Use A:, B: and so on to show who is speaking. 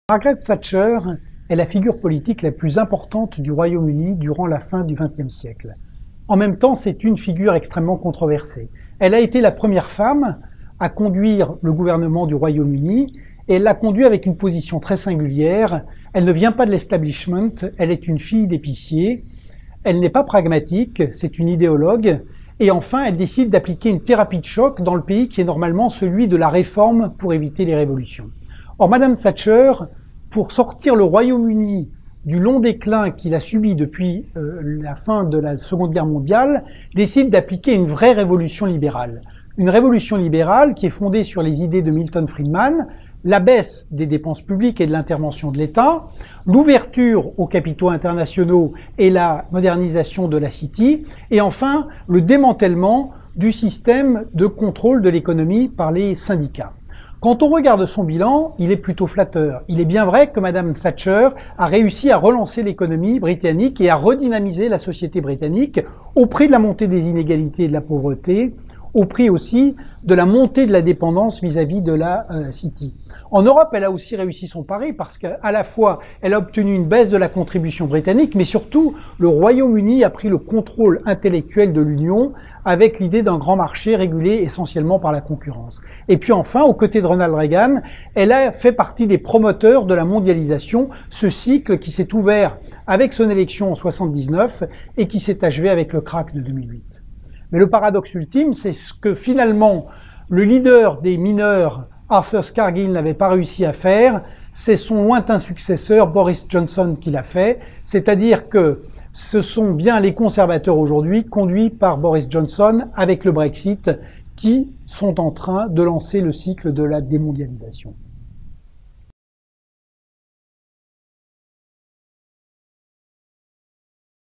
A: Margaret Thatcher est la figure politique la plus importante du Royaume-Uni durant la fin du XXe siècle. En même temps, c'est une figure extrêmement controversée. Elle a été la première femme à conduire le gouvernement du Royaume-Uni et elle l'a conduit avec une position très singulière. Elle ne vient pas de l'establishment, elle est une fille d'épicier. Elle n'est pas pragmatique, c'est une idéologue. Et enfin, elle décide d'appliquer une thérapie de choc dans le pays qui est normalement celui de la réforme pour éviter les révolutions. Or, Madame Thatcher, pour sortir le Royaume-Uni du long déclin qu'il a subi depuis la fin de la Seconde Guerre mondiale, décide d'appliquer une vraie révolution libérale. Une révolution libérale qui est fondée sur les idées de Milton Friedman, la baisse des dépenses publiques et de l'intervention de l'État, l'ouverture aux capitaux internationaux et la modernisation de la City, et enfin le démantèlement du système de contrôle de l'économie par les syndicats. Quand on regarde son bilan, il est plutôt flatteur. Il est bien vrai que Madame Thatcher a réussi à relancer l'économie britannique et à redynamiser la société britannique au prix de la montée des inégalités et de la pauvreté, au prix aussi de la montée de la dépendance vis-à-vis de la City. En Europe, elle a aussi réussi son pari parce qu'à la fois, elle a obtenu une baisse de la contribution britannique, mais surtout, le Royaume-Uni a pris le contrôle intellectuel de l'Union avec l'idée d'un grand marché régulé essentiellement par la concurrence. Et puis enfin, aux côtés de Ronald Reagan, elle a fait partie des promoteurs de la mondialisation, ce cycle qui s'est ouvert avec son élection en 79 et qui s'est achevé avec le krach de 2008. Mais le paradoxe ultime, c'est ce que finalement le leader des mineurs, Arthur Scargill, n'avait pas réussi à faire, c'est son lointain successeur Boris Johnson qui l'a fait, c'est-à-dire que ce sont bien les conservateurs aujourd'hui, conduits par Boris Johnson avec le Brexit, qui sont en train de lancer le cycle de la démondialisation.